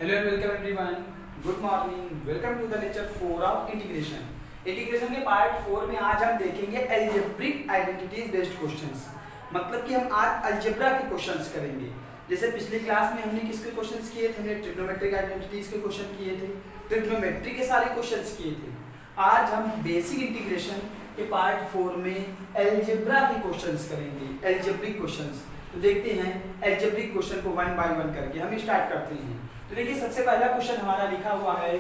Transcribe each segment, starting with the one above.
Hello and welcome everyone. Good morning. Welcome to the lecture 4 of integration. Integration के part 4 में आज हम देखेंगे अलजेब्रिक आइडेंटिटीज बेस्ड क्वेश्चंस। मतलब कि हम आज अलजेब्रा के क्वेश्चंस करेंगे। जैसे पिछली क्लास में हमने किसके क्वेश्चंस किए थे? हमने ट्रिग्नोमेट्रिक आइडेंटिटीज के क्वेश्चन किए थे, ट्रिग्नोमेट्री के सारे क्वेश्चंस किए थे। आज हम बेसिक इंटीग्रेशन के पार्ट 4 में अलजेब्रा के क्वेश्चंस करेंगे, अलजेब्रिक क्वेश्चंस। तो देखते हैं अलजेब्रिक क्वेश्चन को वन बाय वन करके हम स्टार्ट करते हैं। तो देखिए सबसे पहला क्वेश्चन हमारा लिखा हुआ है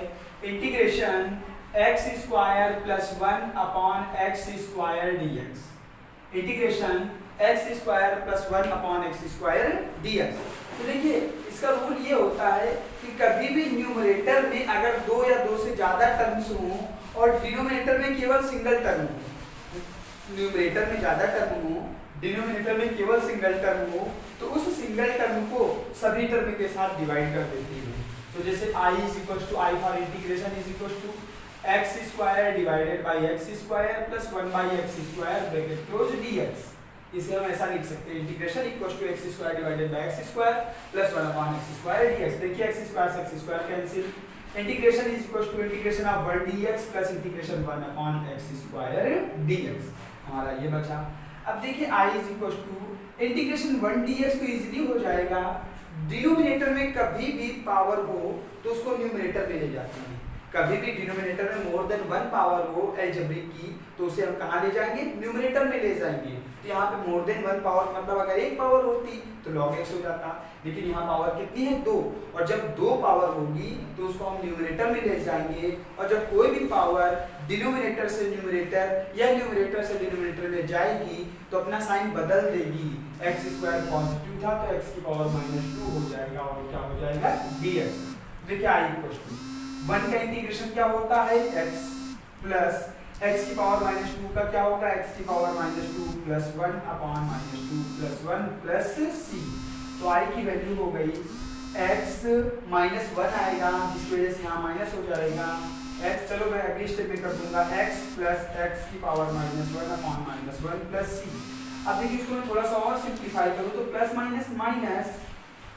integration x square plus 1 upon x square dx। Integration x square plus 1 upon x square dx। तो देखिए इसका रूल ये होता है कि कभी भी न्यूमरेटर में अगर दो या दो से ज्यादा टर्म्स हों और डिनोमिनेटर में केवल सिंगल टर्म हो, न्यूमरेटर में ज्यादा टर्म हो, डिनोमिनेटर में केवल सिंगल टर्म हो, तो उस सिंगल टर्म को सभी टर्म के साथ डिवाइड कर देती है। तो जैसे i for integration is equal to x square divided by x square plus 1 by x square bracket close dx। इसे हम ऐसा लिख सकते हैं integration equal to x square divided by x square plus 1 upon x square dx। देखिए x square से x square cancel, integration is equal to integration of 1 dx plus integration 1 upon x square dx। हमारा ये बचा। अब देखिए i is equal to integration 1 dx तो easily हो जाएगा। डिनोमिनेटर में कभी भी पावर हो तो उसको न्यूमरेटर में ले जाते हैं। कभी भी डिनोमिनेटर में मोर देन 1 पावर हो अलजेब्रिक की तो उसे हम कहाँ ले जाएंगे? न्यूमरेटर में ले जाएंगे। तो यहाँ पे मोर देन 1 पावर मतलब अगर एक पावर होती तो log x हो जाता, लेकिन यहाँ पावर कितनी है? 2। और जब 2 पावर होगी तो उसको हम न्यूमरेटर में ले जाएंगे। और जब कोई भी पावर डिनोमिनेटर से न्यूमरेटर या न्यूमरेटर से डिनोमिनेटर में जाएगी तो अपना साइन बदल देगी। x स्क्वायर पॉजिटिव था तो x की पावर -2 हो जाएगा और क्या हो जाएगा? dx। देखिए i इक्वल टू 1 का इंटीग्रेशन क्या होता है? x प्लस x की पावर -2 का क्या होगा? x की power -2 plus 1 upon -2 plus 1 plus c। तो i की वैल्यू हो गई x -1 आएगा जिसकी वजह से यहाँ माइनस हो जाएगा x। चलो मैं अगली स्टेप में कर दूंगा x प्लस x की पावर -1 अपॉन -1 प्लस c। अब देखिए इसको मैं थोड़ा सा और सिंप्लीफाई करूँ तो प्लस माइनस माइनस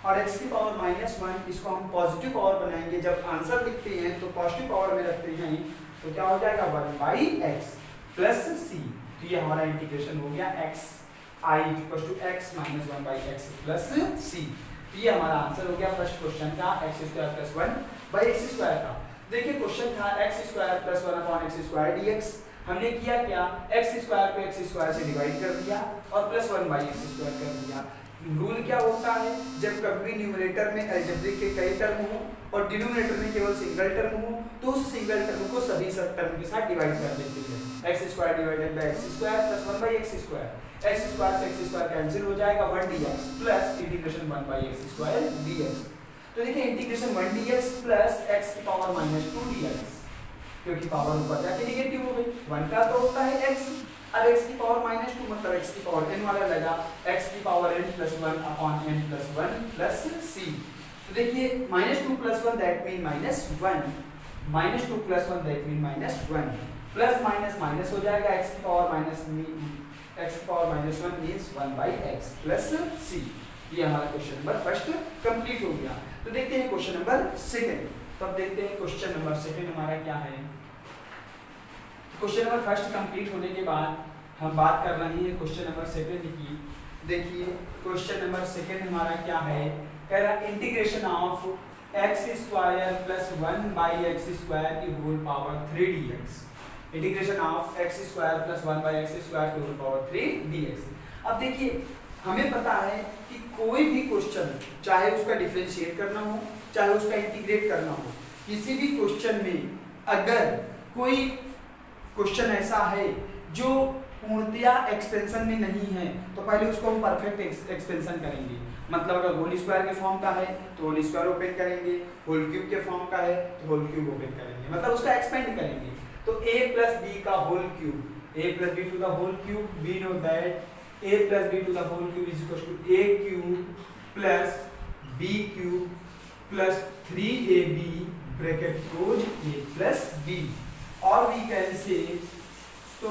और x की पावर -1 इसको हम पॉजिटिव पावर बनाएंगे। जब आंसर लिखते हैं तो पॉजिटिव पावर में रखते हैं तो क्या हो जाएगा? 1 बाई x प्लस c। तो ये हमारा इंटीग्रेशन हो गया x i equal to x minus 1 by x plus c। तो ये हमारा आंसर हो गया फर्स्ट क्वेश्चन का x square plus 1 by x square का। देखिए क्वेश्चन था x square plus 1 upon x square dx। हमने किया क्या? x स्क्वायर को x स्क्वायर से डिवाइड कर दिया और प्लस 1 बाई x स्क्वायर कर दिया। रूल क्या होता है? जब कभी न्यूमरेटर में अलजेब्रिक के कई टर्म हो और डिनोमिनेटर में केवल सिंगल टर्म हो तो उस सिंगल टर्म को सभी सब टर्म के साथ डिवाइड कर देते हैं। x square divided by x square plus 1 by x square. x square से x स्क्वायर कैंसिल हो जाएगा 1 dx plus integration 1 by x square dx। तो देखिए इंटीग्रेशन 1 dx प्लस x की पावर -2 dx, क्योंकि पावर ऊपर जाके नेगेटिव हो गई। 1 का तो होता है x, अब x की पावर -2 मतलब x की पावर n वाला लगा, x की power n plus 1 upon n plus 1 plus c। तो देखिए -2 plus 1 that mean -1, -2 plus 1 that mean -1, plus minus minus हो जाएगा। x की power -1 means 1 by x plus c। ये हमारा क्वेश्चन नंबर फर्स्ट कंप्लीट हो गया। तो देखते हैं क्वेश्चन नंबर सेकंड। तो अब देखते हैं क्वेश्चन नंबर सेकंड हमारा क्या है। क्वेश्चन नंबर फर्स्ट कंप्लीट होने के बाद हम बात कर रहे हैं क्वेश्चन नंबर सेकंड की। देखिए क्वेश्चन नंबर सेकंड हमारा क्या है? कह रहा integration of x square plus 1 by x square की whole power 3 dx। Integration of x square plus 1 by x square की होल पावर 3 dx। अब देखिए हमें पता है कि कोई भी क्वेश्चन चाहे उसका डिफरेंशिएट करना हो चाहे उसका इंटीग्रेट करना हो, किसी भी क्वेश्चन में अगर कोई क्वेश्चन ऐसा है जो पूर्णतया एक्सपेंशन में नहीं है तो पहले उसको हम परफेक्ट एक्सपेंशन करेंगे। मतलब अगर होल स्क्वायर के फॉर्म का है तो होल स्क्वायर ओपन करेंगे, होल क्यूब के फॉर्म का है तो होल क्यूब ओपन करेंगे, मतलब उसका एक्सपेंड करेंगे। तो a प्लस b का whole cube, a plus b to the whole cube, we know that a plus b to the whole cube is equal to a cube plus b cube plus 3ab bracket close a plus b। और we can say, तो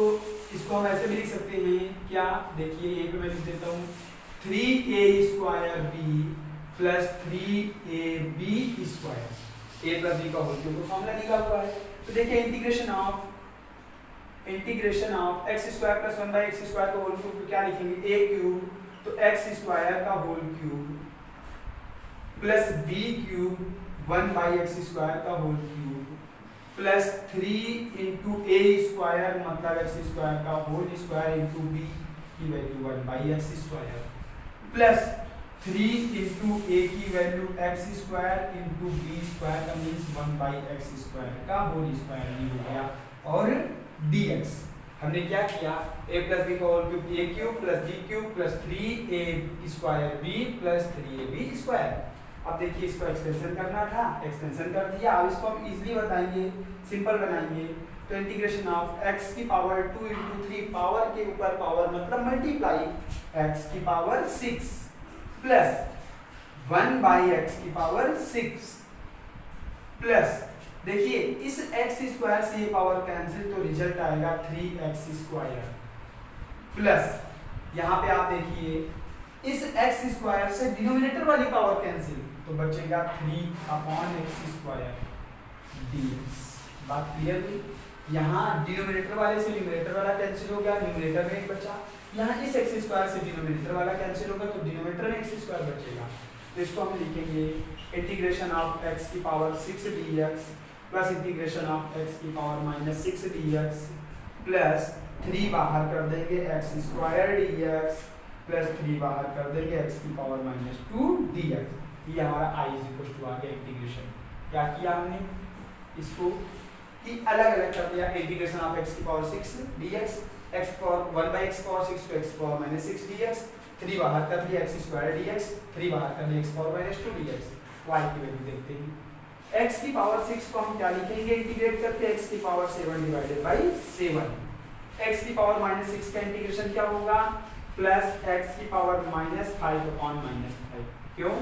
इसको हम ऐसे भी लिख सकते हैं क्या? देखिए ये पे मैं लिख देता हूँ 3a square b plus 3ab square, a plus B का होल क्यूब का फॉर्मूला निकाला हुआ है। तो देखिए integration of x square plus 1/x square का होल क्यूब क्या लिखेंगे, a क्यूब, तो एक्स स्क्वायर का whole cube plus b cube 1/x square का whole cube plus 3 into a square मतलब एक्स स्क्वायर का होल स्क्वायर इंटू b की value 1/x square plus 3 into a की value x square into b square का means 1/x square का whole square ये हो गया। और dx हमने क्या किया, a प्लस बी का whole cube a cube plus b cube plus 3a square b plus 3ab square. अब देखिए इसको एक्सटेंशन करना था, एक्सटेंशन कर दिया। अब इसको हम इजीली बताएंगे, सिंपल बनाएंगे। तो इंटीग्रेशन ऑफ x की पावर 2 इंटू 3 पावर के ऊपर पावर मतलब मल्टीप्लाई x की पावर 6 प्लस 1/x की पावर 6 प्लस देखिए इस x स्क्वायर से ये पावर कैंसिल तो रिजल्ट आएगा 3x स्क्वायर प्लस यहाँ पे आप देखिए इस x स्क्वायर से डिनोमिनेटर वाली पावर कैंसिल तो बचेगा 3/x स्क्वायर dx। बात क्लियर हुई? यहाँ डिनोमिनेटर वाले से न्यूमरेटर वाला कैंसिल हो गया, न्यूमरेटर में एक बचा। यहाँ इस x स्क्वायर से डिनोमिनेटर वाला कैंसिल होगा तो डिनोमिनेटर में x स्क्वायर बचेगा। तो इसको हम लिखेंगे इंटीग्रेशन ऑफ x की power 6 dx plus integration of x की पावर -6 dx प्लस 3 बाहर कर देंगे x स्क्वायर dx प्लस 3 बाहर कर देंगे x की पावर -2 dx। ये हमारा i आ गया इंटीग्रेशन। क्या किया हमने, इसको कि अलग अलग कर दिया। इंटीग्रेशन ऑफ x की power 6 dx x power 1/x power 6 तो x पावर -6 dx, 3 बाहर कर दिया x स्क्वायर dx, 3 बाहर कर दिया x पावर -2 dx। y की वैल्यू देखते हैं, x की पावर 6 को हम क्या लिखेंगे इंटीग्रेट करके x की पावर 7 डिवाइडेड बाई 7। x की पावर -6 का इंटीग्रेशन क्या होगा प्लस x की पावर -5 अपॉन -5। क्यों?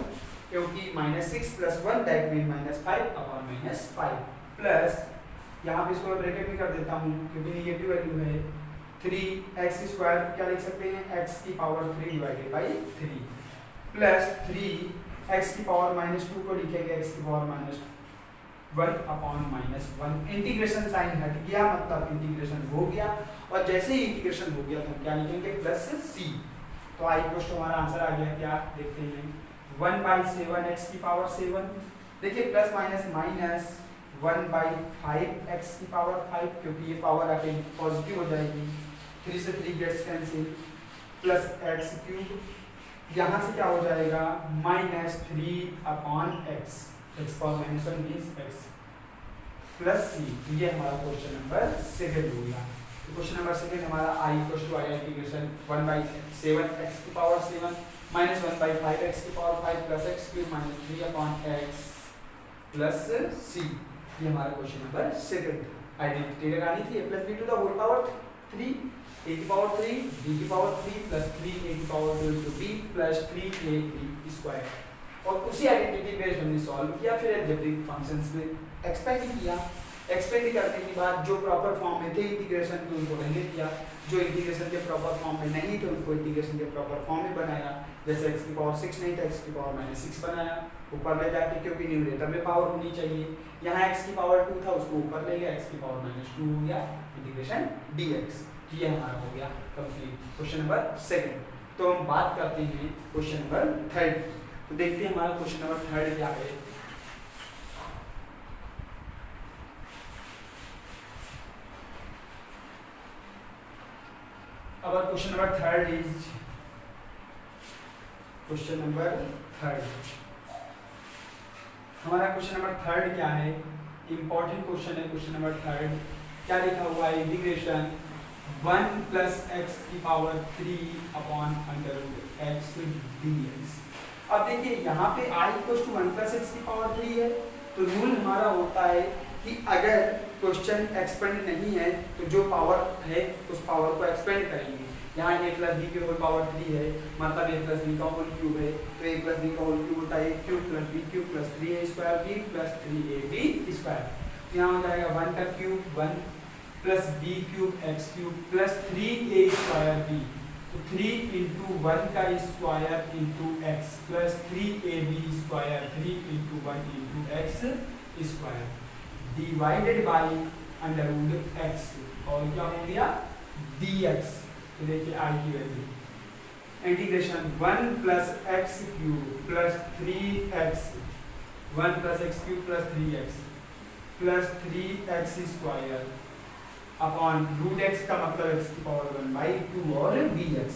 क्योंकि -6 plus 1 that mean -5 upon -5 plus यहाँ पे इसको ब्रैकेट में कर देता हूँ क्योंकि नेगेटिव वैल्यू है। 3x स्क्वायर क्या लिख सकते हैं x की power 3 divided by 3 plus 3x की पावर -2 को लिखेंगे x की पावर -1 अपॉन -1। इंटीग्रेशन साइन हट गया मतलब इंटीग्रेशन हो गया और जैसे ही इंटीग्रेशन हो गया तो हम क्या लिखेंगे प्लस c। तो आई इक्वल टू हमारा आंसर आ गया, क्या देखते हैं 1/7 x की पावर 7। देखिए प्लस माइनस 1/5 x की पावर 5 क्योंकि ये पावर आके पॉजिटिव हो जाएगी, 3 से 3 gets cancel plus x cube यहाँ से क्या हो जाएगा -3 upon x power -1 means x plus c। ये हमारा क्वेश्चन नंबर 2 हो गया। तो क्वेश्चन नंबर 2 हमारा i इक्वल टू आया इंटीग्रेशन 1/7 x की पावर 7 -1/5 x की power 5 plus x cube -3 upon x plus c। ये हमारा क्वेश्चन नंबर 2। आइडेंटिटी लगानी थी a plus b to the whole power 3 a की पावर 3 b की पावर 3 प्लस 3a की power 2 to b plus 3ab square. और उसी आइडेंटिटी बेस्ड हमने सॉल्व किया, फिर अलजेब्रिक फंक्शंस में एक्सपेंड किया। एक्सपेंड करने के बाद जो प्रॉपर फॉर्म में थे इंटीग्रेशन के उनको रहने दिया, जो इंटीग्रेशन के प्रॉपर फॉर्म में नहीं थे उनको इंटीग्रेशन के प्रॉपर फॉर्म में बनाया। जैसे x की पावर 6 नहीं था x की पावर -6 बनाया ऊपर ले जाके क्योंकि न्यूमरेटर में पावर होनी चाहिए। यहाँ x की पावर 2 था उसको ऊपर ले गया, x की पावर -2 हो गया इंटीग्रेशन dx। ये हमारा हो गया कंप्लीट क्वेश्चन नंबर 2। तो हम बात करते हैं क्वेश्चन नंबर 3। तो देखते हैं हमारा क्वेश्चन नंबर 3 क्या है। Our question number 3 is question number 3। हमारा क्वेश्चन नंबर 3 क्या है, इंपॉर्टेंट क्वेश्चन है। क्वेश्चन नंबर 3 क्या लिखा हुआ है इंटीग्रेशन 1 प्लस एक्स की पावर 3 अपॉन √x dx। अब देखिए यहाँ पे i equal to 1 plus x की पावर 3 है तो रूल हमारा होता है कि अगर क्वेश्चन एक्सपेंड नहीं है तो जो पावर है उस पावर को एक्सपेंड करेंगे। यहाँ a प्लस बी की होल पावर 3 है मतलब a प्लस बी का होल क्यूब है तो a प्लस बी का होल क्यूब होता है a cube plus b cube plus 3a square b plus 3ab square. यहाँ हो जाएगा 1 का cube 1 plus b cube x cube plus 3a square b तो 3 इंटू 1 का square into x plus 3ab square 3 into 1 into x square divided by under root x और क्या हो गया dx। तो देखिए आई की value integration 1 plus x cube plus 3x 1 plus x cube plus 3x plus 3x square upon root x का मतलब x की पावर 1/2 और dx।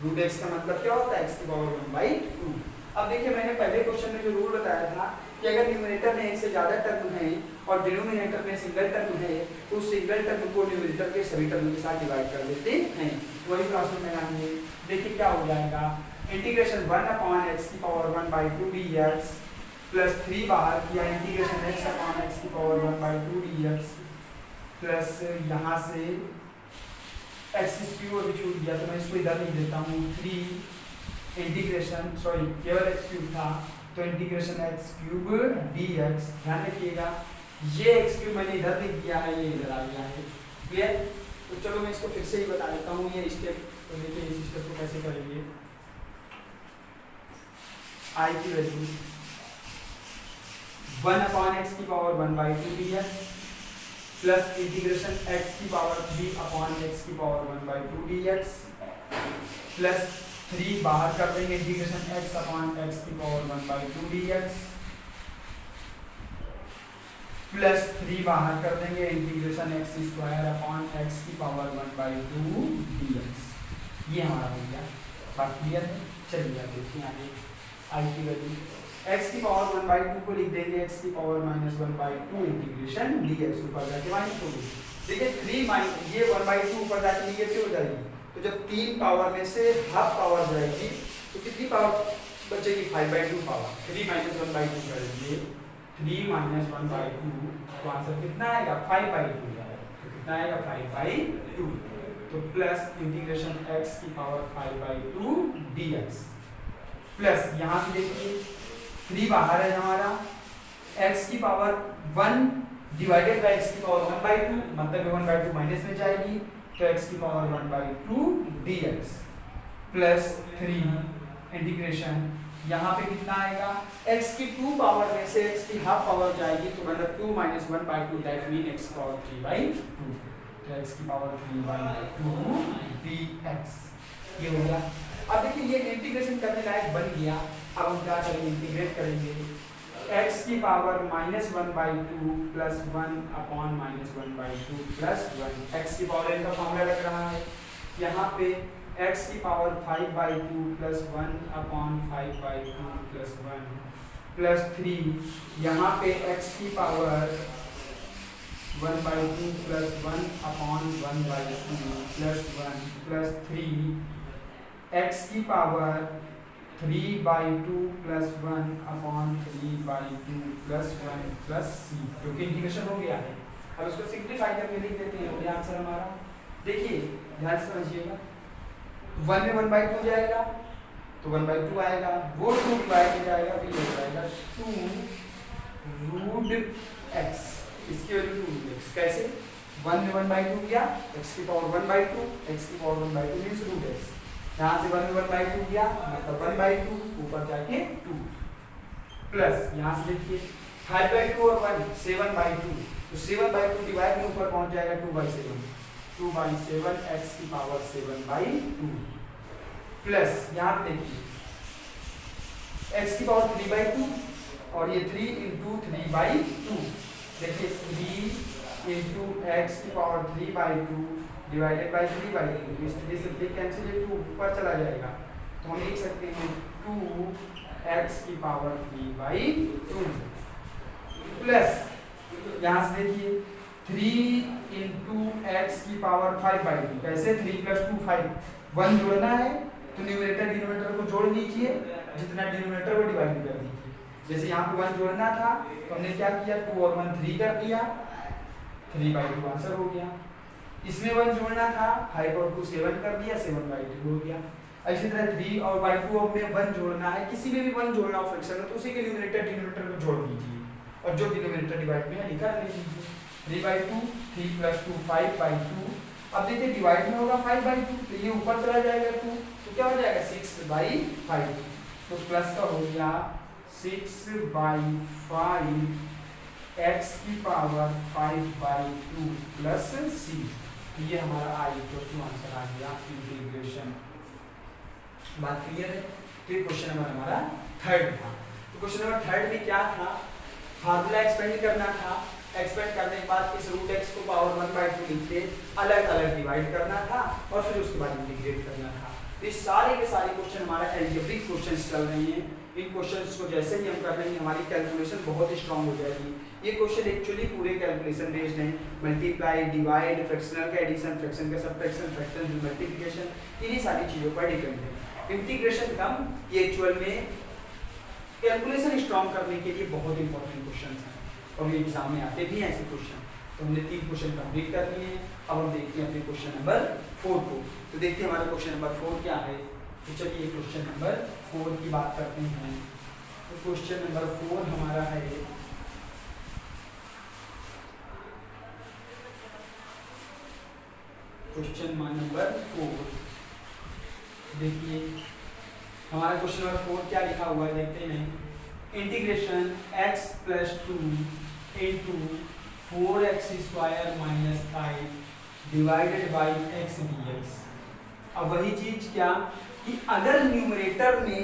रूट एक्स का मतलब क्या होता है x की पावर 1/2। अब देखिए मैंने पहले क्वेश्चन में जो रूल बताया था कि अगर न्यूमरेटर में एक से ज्यादा टर्म है और डिनोमिनेटर में सिंगल टर्म है तो उस सिंगल टर्म को न्यूमरेटर के सभी टर्म के साथ डिवाइड कर देते हैं। वही प्रोसेस में आएंगे। देखिए क्या हो जाएगा इंटीग्रेशन 1 अपॉन एक्स की पावर 1/2 dx प्लस 3 बाहर किया इंटीग्रेशन x अपॉन एक्स की पावर 1/2 dx प्लस यहाँ से एक्स क्यूब अभी छूट गया तो मैं इसको इधर लिख देता हूँ 3 इंटीग्रेशन सॉरी केवल एक्स क्यूब था तो इंटीग्रेशन एक्स क्यूब dx। ध्यान रखिएगा ये एक्स क्यूब मैंने इधर लिख दिया है ये इधर आ गया है। क्लियर। तो चलो मैं इसको फिर से ही बता देता हूँ ये स्टेप। तो देखिए इस स्टेप को कैसे करेंगे। आई की वैल्यू 1 अपॉन एक्स की power 1/2 dx plus integration x की पावर 3 अपॉन एक्स की पावर 1/2 dx प्लस 3 बाहर कर देंगे इंटीग्रेशन x अपॉन एक्स की पावर 1/2 dx प्लस 3 बाहर कर देंगे integration x square upon x की पावर 1/2 dx। ये हमारा हो गया। बात क्लियर है। चलिए आप देखिए आगे आई की वैल्यू x की पावर 1/2 को लिख देंगे x की पावर -1/2 इंटीग्रेशन dx ऊपर जाके माइनस हो गई। देखिए 3 माइनस ये 1/2 ऊपर जाके निगेटिव हो जाएगी तो जब 3 पावर में से हाफ पावर जाएगी तो कितनी पावर बचेगी 5/2 पावर। 3 - 1/2 करेंगे 3 - 1/2 तो आंसर कितना आएगा 5/2 तो कितना आएगा 5/2 तो प्लस इंटीग्रेशन x की पावर 5/2 dx प्लस यहाँ से देखिए 3 बाहर है हमारा x की पावर 1 डिवाइडेड बाय x की पावर 1/2 मतलब 1/2 माइनस में जाएगी तो x की पावर 1/2 dx प्लस 3 इंटीग्रेशन यहाँ पे कितना आएगा x की 2 पावर में से x की हाफ पावर जाएगी तो मतलब 2 - 1/2 दैट मीन x पावर 3/2 तो x की पावर 3/2 dx ये हो गया। अब देखिए ये इंटीग्रेशन करने लायक बन गया। अब हम क्या करेंगे इंटीग्रेट करेंगे x की power -1/2 plus 1 upon -1/2 plus 1 x की पावर इनका फॉर्मूला लग रहा है यहाँ पे x की power 5/2 plus 1 upon 5/2 plus 1 plus 3 यहाँ पे x की power 1/2 plus 1 upon 1/2 plus 1 plus 3 x की power 3/2 plus 1 upon 3/2 plus 1 plus c क्योंकि इंटीग्रेशन हो गया है। अब इसको सिंप्लीफाई करके लिख देते हैं ये आंसर हमारा। देखिए ध्यान से समझिएगा 1 में 1/2 जाएगा तो 1/2 आएगा वो 2 डिवाइड में जाएगा तो ये हो जाएगा 2 रूट x इसकी वैल्यू 2 रूट x। कैसे 1 में 1/2 गया x की पावर 1/2 x की पावर 1/2 मींस रूट x यहाँ से 1 में 1/2 गया मतलब 1/2 ऊपर जाके 2 प्लस यहाँ से देखिए 5/2 और 1 7/2 तो 7/2 डिवाइड में ऊपर पहुंच जाएगा 2/7 2/7 x की पावर 7/2 प्लस यहाँ पे देखिए x की पावर 3/2 और ये 3 × 3/2 देखिए 3 × x की पावर 3/2 डिवाइडेड बाय 3/2 इस 3 से 3 कैंसिल है 2 ऊपर चला जाएगा तो हम लिख सकते हैं 2x की पावर 3/2 प्लस यहाँ से देखिए 3 × x की पावर 5/2 कैसे 3 + 2 5 1 जोड़ना है तो न्यूमरेटर डिनोमिनेटर को जोड़ लीजिए जितना डिनोमिनेटर को डिवाइड कर दीजिए। जैसे यहाँ पे 1 जोड़ना था तो हमने क्या किया 2 और 1 3 कर दिया 3/2 आंसर हो गया। इसमें 1 जोड़ना था 5 और 2 7 कर दिया 7/2 हो गया। इसी तरह 3 और 2 में 1 जोड़ना है किसी में भी 1 जोड़ना हो फ्रैक्शन में तो उसी के न्यूमरेटर डिनोमिनेटर को जोड़ दीजिए और जो डिनोमिनेटर डिवाइड में है लिखा ले लीजिए 3/2 3 + 2 5/2 अब देखिए डिवाइड में होगा 5/2, तो ये ऊपर चला जाएगा 2, तो क्या हो जाएगा 6/5। तो प्लस का हो गया 6/5 x की पावर 5/2 प्लस c। ये हमारा आई इक्वल आंसर आ गया इंटीग्रेशन। बात क्लियर है? तो ये क्वेश्चन नंबर हमारा थर्ड था। तो क्वेश्चन नंबर थर्ड में क्या था, फार्मूला एक्सपेंड करना था। एक्सपेंड करने के बाद इस रूट एक्स को पावर 1/2 लिख के अलग अलग डिवाइड करना था और फिर उसके बाद इंटीग्रेट करना था। तो ये सारे के सारे क्वेश्चन हमारा अलजेब्रिक क्वेश्चंस चल रहे हैं। इन क्वेश्चंस को जैसे ही हम कर लेंगे हमारी कैलकुलेशन बहुत ही स्ट्रांग हो जाएगी। ये क्वेश्चन एक्चुअली पूरे कैलकुलेशन बेस्ड हैं, मल्टीप्लाई, डिवाइड, फ्रैक्शनल का एडिशन, फ्रैक्शन का सब्ट्रैक्शन, फ्रैक्शन मल्टीप्लिकेशन, इन्हीं सारी चीजों पर डिपेंड है। इंटीग्रेशन कम, ये एक्चुअल में कैलकुलेशन स्ट्रांग करने के लिए बहुत इंपॉर्टेंट क्वेश्चंस हैं और ये एग्जाम में आते भी हैं ऐसे क्वेश्चन। तो हमने 3 क्वेश्चन कंप्लीट कर लिए हैं। अब हम देखते हैं अपने क्वेश्चन नंबर 4 को। तो देखते हैं हमारा क्वेश्चन नंबर 4 क्या है। तो चलिए क्वेश्चन नंबर 4 की बात करते हैं। तो क्वेश्चन नंबर 4 हमारा है, क्वेश्चन नंबर 4 देखिए हमारा क्वेश्चन नंबर 4 क्या लिखा हुआ है, देखते हैं। Integration x + 2 into 4x² - 5 divided by x dx। अब वही चीज क्या कि अगर न्यूमरेटर में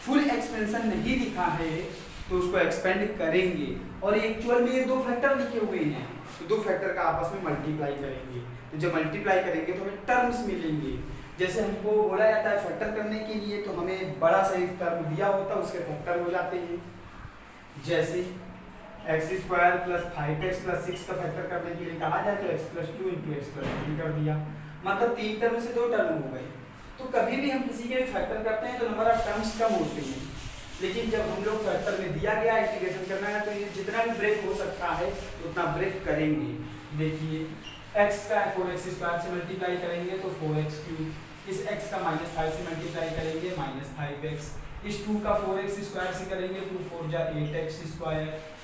फुल एक्सपेंशन नहीं दिखा है तो उसको एक्सपेंड करेंगे और एक्चुअल में ये 2 फैक्टर लिखे हुए हैं, तो 2 फैक्टर का आपस में मल्टीप्लाई करेंगे। तो जब मल्टीप्लाई करेंगे तो हमें टर्म्स मिलेंगे। जैसे हमको बोला जाता है फैक्टर करने के लिए तो हमें बड़ा सा एक टर्म दिया होता है, उसके फैक्टर हो जाते हैं। जैसे x² + 5x + 6 का फैक्टर करने के लिए कहा जाए तो x + 2 × x + 3 कर दिया, मतलब 3 टर्म से 2 टर्म हो गए। तो कभी भी हम किसी के भी फैक्टर करते हैं तो नंबर ऑफ टर्म्स कम होते हैं, लेकिन जब हम लोग फैक्टर में दिया गया इंटीग्रेशन करना है तो ये जितना भी ब्रेक हो सकता है उतना ब्रेक करेंगे। देखिए x का 4x² से मल्टीप्लाई करेंगे तो 4x3, इस x का -5 से मल्टीप्लाई करेंगे -5x, इस 2 का 4x² से करेंगे 2 4 जा 8x²,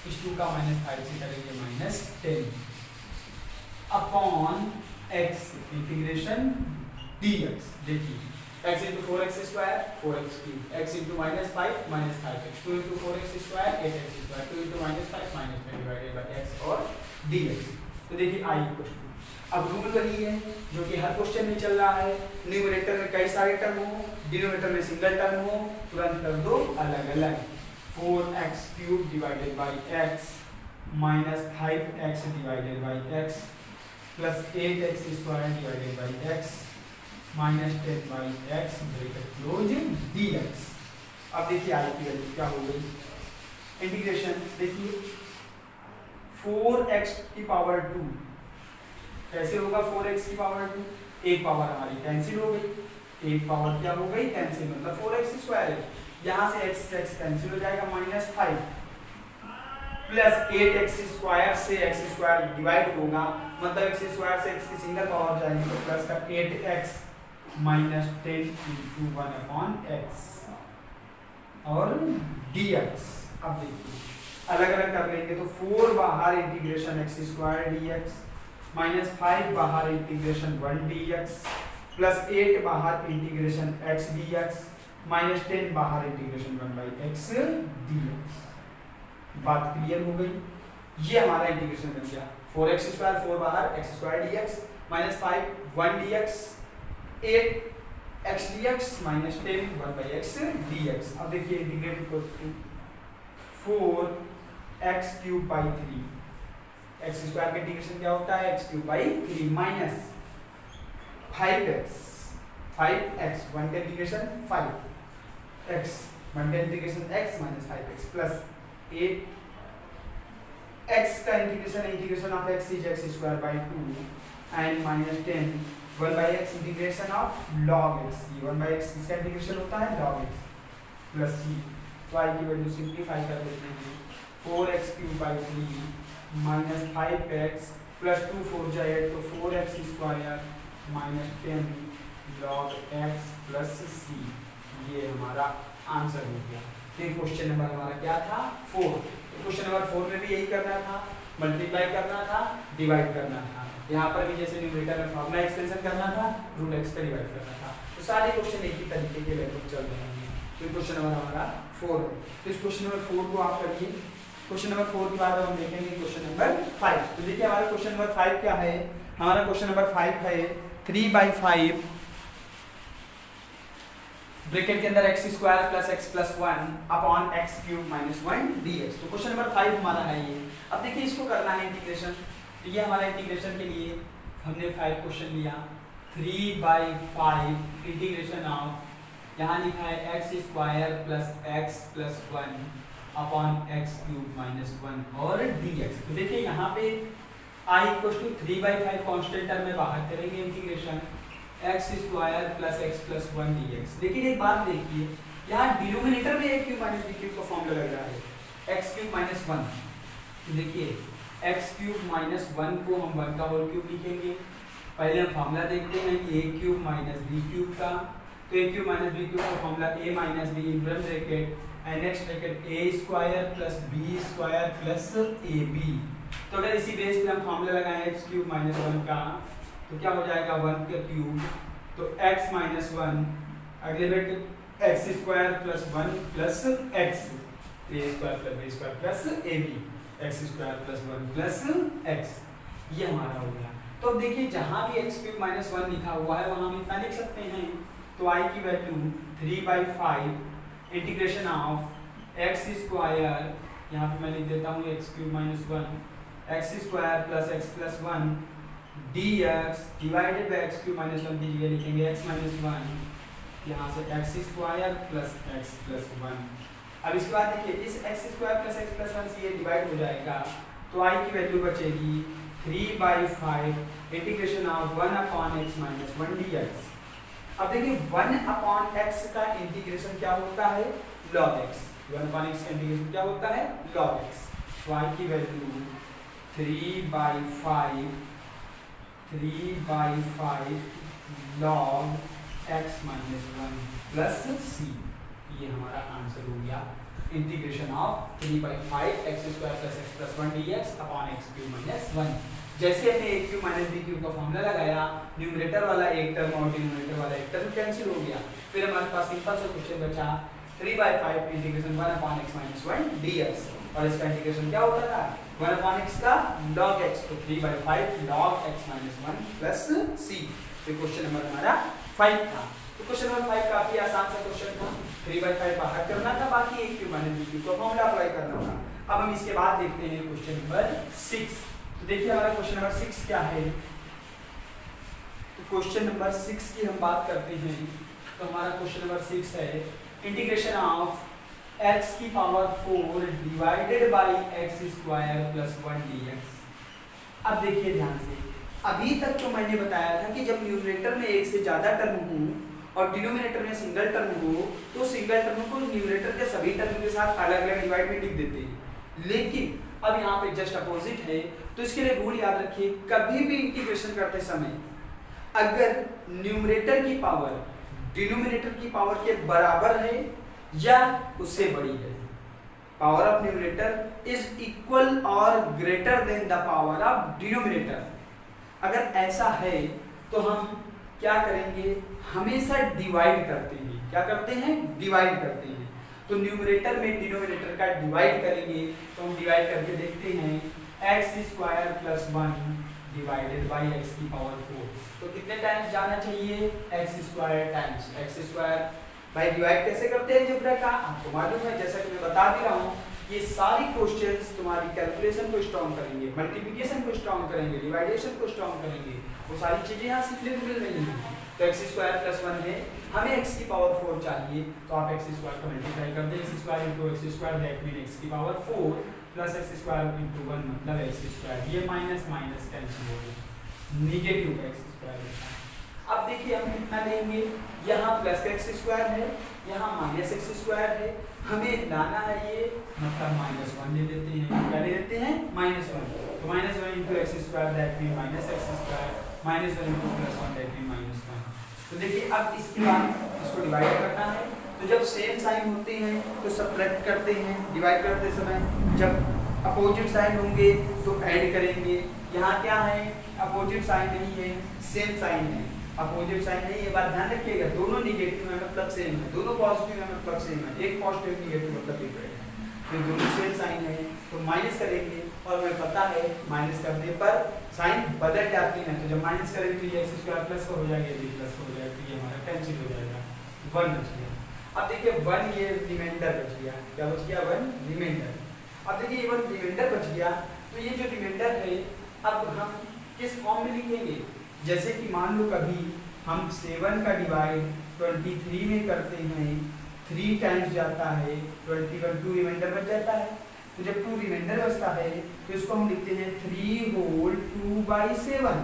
इस 2 का -5 से करेंगे -10 अपॉन x इंटीग्रेशन dx। देखिए x × 4x² 4x3, x × -5 -5x, 2 × 4x² 8x², 2 × -5 -10 divided by x और dx। तो देखिए i = 2। अब रूल वही है जो कि हर क्वेश्चन में चल रहा है, न्यूमरेटर में कई सारे टर्म हो, डिनोमिनेटर में सिंगल टर्म हो, तुरंत कर दो अलग अलग। 4x³ divided by x - 5x divided by x plus 8x² divided by x -10/x bracket close dx। अब देखिए i की वैल्यू क्या हो गई, इंटीग्रेशन देखिए 4x की पावर 2 कैसे होगा, 4x की पावर 2, एक पावर हमारी कैंसिल हो गई, एक पावर क्या हो गई कैंसिल, मतलब 4x² है, यहाँ से x कैंसिल हो जाएगा -5 प्लस 8x² से x² डिवाइड होगा, मतलब x² से x की सिंगल पावर जाएगी तो प्लस का 8x -10 × 1/x और dx। अब देखिए अलग अलग कर लेंगे तो 4 बाहर इंटीग्रेशन x² dx, -5 बाहर इंटीग्रेशन 1 dx, प्लस 8 बाहर इंटीग्रेशन x dx, -10 बाहर इंटीग्रेशन 1/x dx। बात क्लियर हो गई। ये हमारा इंटीग्रेशन बन गया 4x² 4 बाहर x² dx, -5 1 dx, 8x dx, -10 1/x dx। अब देखिए integrate equals to 4x³ / 3, x² का इंटीग्रेशन क्या होता है x³ / 3 माइनस 5x 1 का इंटीग्रेशन 5x 1 का integration x - 5x plus 8 x का integration of x is x² / 2 and -10 1/x integration of log x, ये 1/x किसका इंटीग्रेशन होता है log x प्लस c। तो i की वैल्यू सिंप्लीफाई कर देते हैं 4x³ / 3 -5x प्लस 2 4 जा 8 तो 4x² -10 log x plus c। ये हमारा आंसर हो गया। ये क्वेश्चन नंबर हमारा क्या था 4। क्वेश्चन नंबर 4 में भी यही करना था, मल्टीप्लाई करना था, डिवाइड करना था। यहाँ पर भी जैसे न्यूमरेटर में फॉर्मूला एक्सपेंशन करना था, रूट एक्स का डिवाइड करना था। तो सारे क्वेश्चन एक ही तरीके के लगभग चल रहे हैं। तो क्वेश्चन नंबर हमारा 4 है। तो इस क्वेश्चन नंबर 4 को आप करिए। क्वेश्चन नंबर 4 के बाद हम देखेंगे क्वेश्चन नंबर 5। तो देखिए हमारा क्वेश्चन नंबर 5 क्या है। हमारा क्वेश्चन नंबर 5 है 3/5 ब्रैकेट के अंदर x square plus x plus 1 upon x cube minus 1 dx। तो क्वेश्चन नंबर 5 हमारा है ये। अब देखिए इसको करना है इंटीग्रेशन। तो ये हमारा इंटीग्रेशन के लिए हमने 5 क्वेश्चन लिया। 3/5 इंटीग्रेशन ऑफ, यहाँ लिखा है x square plus x plus 1 upon x cube minus 1 और dx। तो देखिए यहाँ पे i equal to 3/5 constant term में बाहर करेंगे integration x square plus x plus 1 dx। लेकिन एक बात देखिए, यहाँ डिनोमिनेटर में a cube minus b cube का फॉर्मूला लग रहा है x क्यूब माइनस 1। देखिए x क्यूब माइनस 1 को हम 1 का होल क्यूब लिखेंगे। पहले हम फॉर्मूला देखते हैं a cube minus b cube का। तो a cube minus b cube का formula a minus b in bracket and next bracket a square plus b square plus ab। तो अगर इसी बेस पे हम फॉर्मूला लगाएं x क्यूब माइनस 1 का, तो क्या हो जाएगा 1 का क्यूब, तो x माइनस 1 अगले bracket x square plus 1 plus x a square plus b square plus ab x square plus 1 plus x। ये हमारा हो गया। तो अब देखिए जहाँ भी x क्यूब माइनस 1 लिखा हुआ है वहाँ हम इतना लिख सकते हैं। तो i की value 3/5 integration of x square, यहाँ पे मैं लिख देता हूँ x cube minus 1 x square plus x plus 1 dx divided by x cube minus 1 की जगह लिखेंगे x माइनस 1, यहाँ से x square plus x plus 1। अब इसके बाद देखिए इस x square plus x plus 1 से ये डिवाइड हो जाएगा। तो i की वैल्यू बचेगी 3/5 integration of 1 upon x minus 1 dx। अब देखिए 1 अपॉन x का इंटीग्रेशन क्या होता है, log x। 1 अपॉन x का इंटीग्रेशन क्या होता है, log x। तो i की value 3/5 log x minus 1 plus c। ये हमारा आंसर हो गया integration of 3/5 x square plus x plus 1 dx upon x cube minus 1। जैसे हमने a cube minus b cube का फॉर्मूला लगाया, न्यूमरेटर वाला एक टर्म और डिनोमिनेटर वाला एक टर्म कैंसिल हो गया। फिर हमारे पास सिंपल सा क्वेश्चन बचा 3/5 integration 1 upon x minus 1 dx। और इसका इंटीग्रेशन क्या होता था, 1 अपॉन x का log x। तो 3/5 log x minus 1 plus c। तो क्वेश्चन नंबर हमारा 5 था। तो क्वेश्चन नंबर 5 काफी आसान सा क्वेश्चन था। 3/5 बाहर करना था, बाकी a cube minus b cube का फॉर्मूला अप्लाई करना था। अब हम इसके बाद देखते हैं क्वेश्चन नंबर 6। तो देखिए हमारा क्वेश्चन नंबर 6 क्या है। तो क्वेश्चन नंबर 6 की हम बात करते हैं। तो हमारा क्वेश्चन नंबर 6 है इंटीग्रेशन ऑफ x की power 4 divided by x square plus 1 dx। अब देखिए ध्यान से, अभी तक तो मैंने बताया था कि जब न्यूमरेटर में एक से ज्यादा टर्म हो और डिनोमिनेटर में सिंगल टर्म हो, तो सिंगल टर्म को न्यूमरेटर के सभी टर्म के साथ अलग अलग डिवाइड में लिख देते हैं। लेकिन अब यहाँ पे जस्ट अपोजिट है। तो इसके लिए रूल याद रखिए, कभी भी इंटीग्रेशन करते समय अगर न्यूमरेटर की पावर डिनोमिनेटर की पावर के बराबर है या उससे बड़ी है, power of numerator is equal और greater than the power of denominator, अगर ऐसा है तो हम क्या करेंगे, हमेशा डिवाइड करते हैं। क्या करते हैं, डिवाइड करते हैं। तो न्यूमरेटर में डिनोमिनेटर का डिवाइड करेंगे। तो हम डिवाइड करके देखते हैं x square plus 1 divided by x की पावर 4। तो कितने टाइम्स जाना चाहिए, x square times x square. भाई डिवाइड कैसे करते हैं अलजेब्रा का आपको मालूम है, जैसा कि मैं बता भी रहा हूँ। ये सारी क्वेश्चंस तुम्हारी कैलकुलेशन को स्ट्रॉन्ग करेंगे, मल्टीप्लिकेशन को स्ट्रॉन्ग करेंगे, डिवाइडेशन को स्ट्रॉन्ग करेंगे। वो सारी चीजें यहाँ सीखने को मिल रही हैं। तो x स्क्वायर प्लस 1 है, हमें x की पावर 4 चाहिए। तो आप x स्क्वायर को मल्टीप्लाई कर दें, x square into x square that mean x की power 4 plus x square into 1 मतलब x स्क्वायर। ये माइनस माइनस कैंसिल हो गया, नेगेटिव x स्क्वायर। अब देखिए हम कितना लेंगे, यहाँ प्लस x स्क्वायर है, यहाँ माइनस x स्क्वायर है। हमें लाना है ये मतलब माइनस 1 ले लेते हैं। क्या ले लेते हैं, माइनस 1। तो minus 1 into x square that mean minus x square, minus 1 into plus 1 that mean minus 1। तो देखिए अब इसके बाद इसको डिवाइड करना है। तो जब सेम साइन होते हैं तो सब्ट्रैक्ट करते हैं डिवाइड करते समय, जब अपोजिट साइन होंगे तो ऐड करेंगे। यहाँ क्या है, अपोजिट साइन नहीं है, सेम साइन है। अपोजिट साइन नहीं, ये बात ध्यान रखिएगा, दोनों निगेटिव है मतलब सेम है, दोनों पॉजिटिव है मतलब सेम है, एक पॉजिटिव निगेटिव मतलब डिफरेंट है, तो दोनों सेम साइन है तो माइनस करेंगे। और हमें पता है माइनस करने पर साइन बदल जाती है, तो जब माइनस करेंगे तो ये एक्स स्क्वायर प्लस हो जाएगा, ये प्लस हो जाएगा, तो ये हमारा कैंसिल हो जाएगा, 1 बच गया। अब देखिए 1 ये रिमाइंडर बच गया, क्या बच गया, 1 रिमाइंडर। अब देखिए ये 1 रिमाइंडर बच गया, तो ये जो रिमाइंडर है अब हम किस फॉर्म में लिखेंगे, जैसे कि मान लो कभी हम 7 का डिवाइड 23 में करते हैं, 3 टाइम्स जाता है 21, 2 रिमाइंडर बच जाता है। तो जब 2 रिमाइंडर बचता है तो इसको हम लिखते हैं 3 होल 2/7,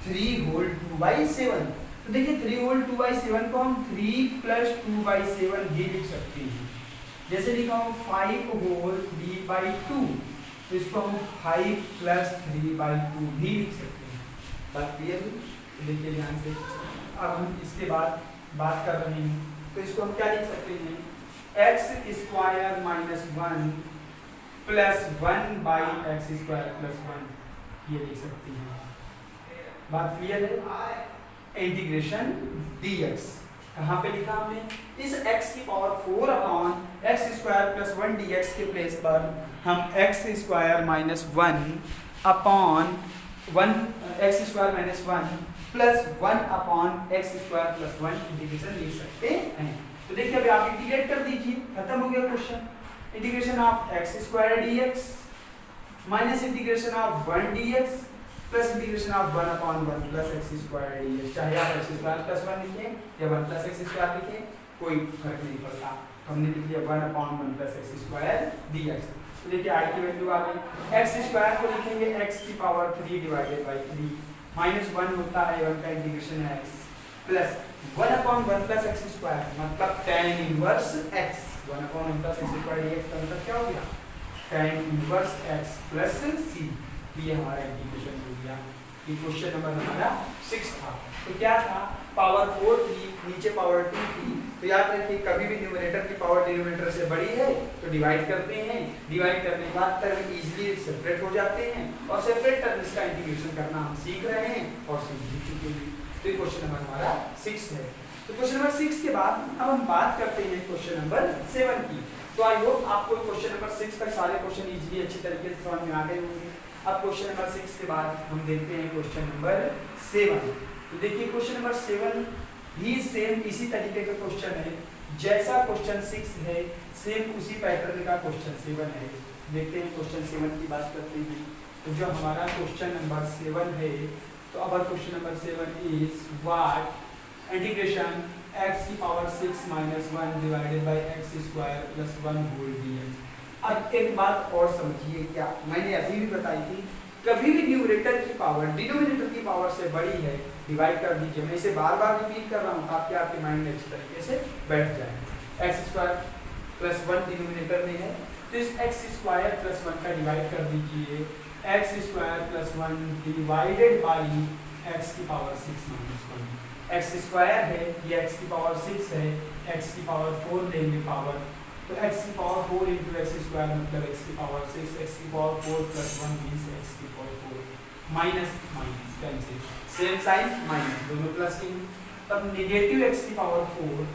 3 होल 2/7। तो देखिए 3 होल 2/7 को हम 3 + 2/7 भी लिख सकते हैं। जैसे लिखा हूँ 5 होल 3/2, तो इसको हम 5 + 3/2 भी लिख सकते हैं। बात क्लियर हुई? देखिए ध्यान से, अब हम इसके बाद बात कर रहे हैं, तो इसको हम क्या लिख सकते हैं, x² - 1 + 1/x² + 1, ये लिख सकते हैं। बात क्लियर है? इंटीग्रेशन dx कहाँ पे लिखा हमने, इस x की पावर 4 अपॉन x² + 1 dx के प्लेस पर हम x² - 1 upon 1 x² - 1 plus 1 upon x² + 1 integration लिख सकते हैं। तो देखिए अभी आप इंटीग्रेट कर दीजिए, खत्म हो गया question. Integration of x² dx minus integration of 1 dx plus integration of 1 upon 1 plus x² dx, चाहे आप x² + 1 लिखें या 1 + x² लिखें, कोई फर्क नहीं पड़ता। हमने लिख लिया 1 अपॉन 1 प्लस x² dx। तो देखिए i की वैल्यू आ गई, x² को लिखेंगे x की पावर 3 डिवाइडेड बाई 3 माइनस 1 होता है 1 का इंटीग्रेशन है x plus 1 upon 1 plus x² मतलब tan inverse x, 1 upon 1 plus x² dx का मतलब क्या हो गया, tan inverse x plus c। ये हमारा इंटीग्रेशन हो गया। ये क्वेश्चन नंबर हमारा 6 था। तो क्या था, पावर 4 थी, नीचे पावर 2 थी, तो याद रखिए कभी भी न्यूमरेटर की पावर डिनोमिनेटर से बड़ी है तो डिवाइड करते हैं, डिवाइड करने के बाद टर्म इजीली सेपरेट हो जाते हैं, और सेपरेट टर्म्स का इंटीग्रेशन करना हम सीख रहे हैं और सीख भी चुके हैं। तो ये क्वेश्चन नंबर हमारा 6 है। तो क्वेश्चन नंबर 6 के बाद अब हम बात करते हैं क्वेश्चन नंबर 7 की। तो आई होप आपको क्वेश्चन नंबर 6 तक सारे क्वेश्चन इजीली अच्छी तरीके से समझ में आ गए होंगे। अब क्वेश्चन नंबर 6 के बाद हम देखते हैं क्वेश्चन नंबर 7। तो देखिए क्वेश्चन नंबर 7 भी सेम इसी तरीके का क्वेश्चन है जैसा क्वेश्चन 6 है, सेम उसी पैटर्न का क्वेश्चन 7 है। देखते हैं क्वेश्चन 7 की बात करते हैं। तो जो हमारा क्वेश्चन नंबर 7 है, तो अब question number 7 is what integration x की power 6 - 1 divided by x² + 1 whole dx। अब एक बात और समझिए, क्या मैंने अभी भी बताई थी, कभी भी न्यूमरेटर की पावर डिनोमिनेटर की पावर से बड़ी है डिवाइड कर दीजिए। मैं इसे बार बार रिपीट कर रहा हूँ ताकि आपके माइंड में अच्छी तरीके से बैठ जाए। x² + 1 डिनोमिनेटर में है, तो इस x² + 1 का डिवाइड कर दीजिए, x² + 1 डिवाइडेड बाई x की पावर 6 - 1। x² है, ये x की पावर 6 है, x की पावर 4 लेंगे पावर, तो x की पावर 4 × x² मतलब x की पावर 6, x की पावर 4 + 1 मीन्स x की power 4 minus minus cancel, same sign minus, दोनों प्लस की। तब नेगेटिव x की पावर 4।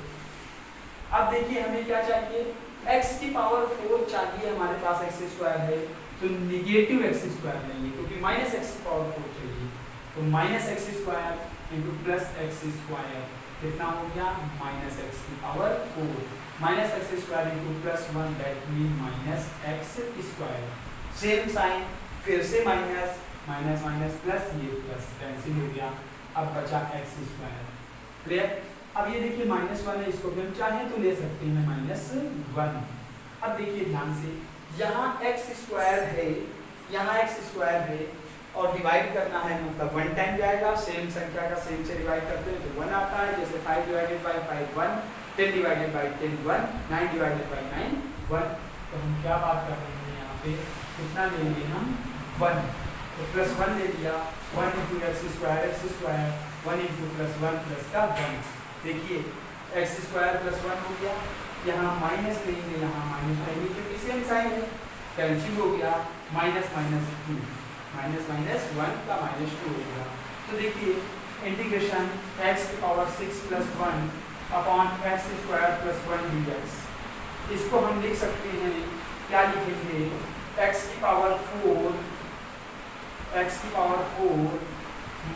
अब देखिए हमें क्या चाहिए, x की पावर 4 चाहिए, हमारे पास x² है, तो नेगेटिव x² लेंगे क्योंकि माइनस x की पावर 4 चाहिए, तो माइनस x² × प्लस x² कितना हो गया, -x की power 4 minus x² × +1 that mean -x²। Same sign, फिर से माइनस माइनस माइनस प्लस, ये प्लस कैंसिल हो गया, अब बचा x²। क्लियर? अब ये देखिए -1 है, इसको भी हम चाहें तो ले सकते हैं -1। अब देखिए ध्यान से, यहाँ x² है, यहाँ x² है और डिवाइड करना है मतलब 1 टाइम जाएगा, सेम संख्या का सेम से डिवाइड करते हैं तो 1 आता है। जैसे 5 divided by 5 1, 10 divided by 10 1, 9 divided by 9 1। तो हम क्या बात कर रहे हैं यहाँ पे, कितना लेंगे हम 1, तो +1 ले लिया, 1 × x² 1 × +1 प्लस का 1। देखिए x² + 1 हो गया, यहाँ माइनस लेंगे, यहाँ माइनस लेंगे क्योंकि सेम साइन है, कैंसिल हो गया, माइनस माइनस 2, माइनस माइनस 1 का माइनस 2 हो गया। तो देखिए इंटीग्रेशन x की power 6 plus 1 upon x square plus 1 dx, इसको हम लिख सकते हैं, क्या लिखेंगे, x की power 4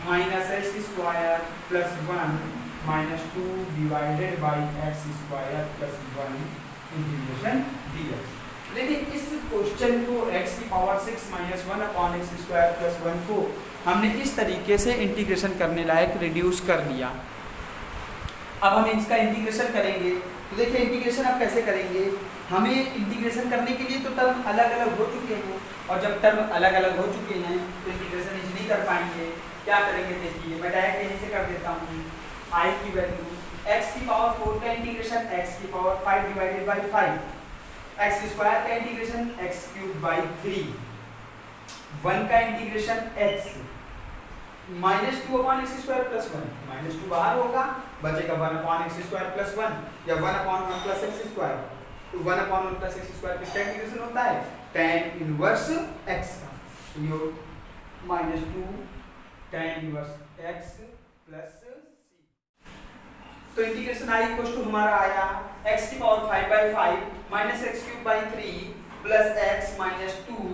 minus x square plus 1 minus 2 divided by x square plus 1 integration dx। देखिए इस क्वेश्चन को x की power 6 minus 1 upon x square plus 1 को हमने इस तरीके से इंटीग्रेशन करने लायक रिड्यूस कर लिया। अब हम इसका इंटीग्रेशन करेंगे, तो देखिए इंटीग्रेशन आप कैसे करेंगे, हमें इंटीग्रेशन करने के लिए तो टर्म अलग अलग हो चुके हैं, और जब टर्म अलग अलग हो चुके हैं तो इंटीग्रेशन इजीली कर पाएंगे। क्या करेंगे देखिए, मैं डायरेक्ट यहीं से कर देता हूँ, i की वैल्यू x की पावर 4 का इंटीग्रेशन x की power 5 divided by 5, x square का इंटीग्रेशन x क्यूब बाई 3, 1 का integration x minus 2 upon x square plus 1, minus 2 बाहर होगा, बचेगा 1 अपॉन एक्स स्क्वायर प्लस 1 या 1 अपॉन 1 प्लस एक्स स्क्वायर। तो 1 अपॉन 1 प्लस एक्स स्क्वायर किसका integration होता है, tan इनवर्स x का, तो ये minus 2 tan inverse x plus c। तो इंटीग्रेशन i इक्वल टू हमारा आया x की power 5 by 5 minus x cube by 3 plus x minus 2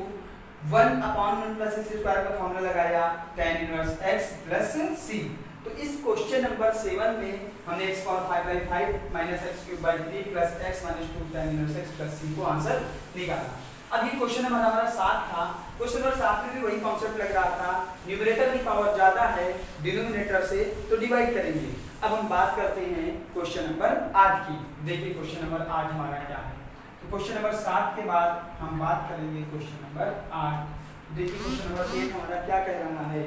1 upon 1 plus x square का फॉर्मूला लगाया tan inverse x plus c। तो इस क्वेश्चन नंबर 7 में हमने x power 5 by 5 minus x cube by 3 plus x minus 2 tan inverse x plus c को answer निकाला। अब ये क्वेश्चन नंबर हमारा 7 था। क्वेश्चन नंबर 7 में भी वही कॉन्सेप्ट लग रहा था, न्यूमरेटर की पावर ज्यादा है डिनोमिनेटर से, तो डिवाइड करेंगे। अब हम बात करते हैं क्वेश्चन नंबर 8 की। देखिए क्वेश्चन नंबर 8 हमारा क्या है। तो क्वेश्चन नंबर 7 के बाद हम बात करेंगे क्वेश्चन नंबर 8। देखिए क्वेश्चन नंबर 8 हमारा क्या कह रहा है।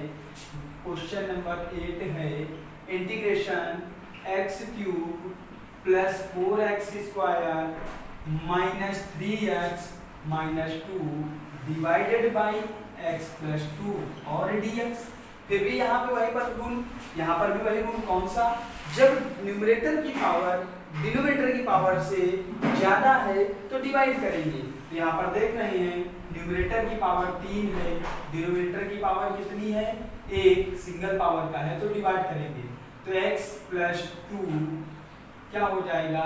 क्वेश्चन नंबर 8 है integration x cube plus 4x square minus 3x minus 2 divided by x plus 2 और dx। फिर भी यहाँ पे वही पर गुण, यहाँ पर भी वही गुण, कौन सा, जब न्यूमरेटर की पावर डिनोमिनेटर की पावर से ज्यादा है तो डिवाइड करेंगे। तो यहाँ पर देख रहे हैं न्यूमरेटर की पावर 3 है, डिनोमिनेटर की पावर कितनी है, 1, सिंगल पावर का है, तो डिवाइड करेंगे। तो x प्लस 2 क्या हो जाएगा,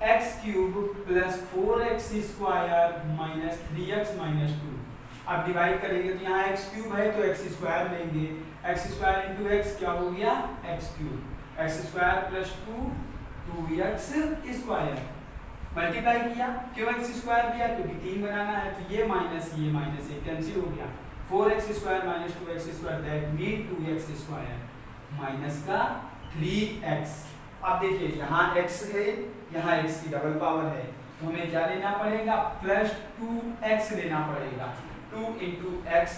x cube plus 4x square minus 3x minus 2। अब डिवाइड करेंगे तो यहाँ x क्यूब है तो x स्क्वायर लेंगे, x स्क्वायर इंटू x क्या हो गया, x cube, x square plus 2 2x square, multiply किया, क्यों x स्क्वायर दिया, क्योंकि 3 बनाना है, तो ये माइनस ये कैंसिल हो गया, 4x square minus 2x square that mean 2x square minus का 3x। अब देखिए यहाँ x है, यहाँ x की डबल पावर है, तो हमें क्या लेना पड़ेगा, प्लस 2x लेना पड़ेगा, 2 into x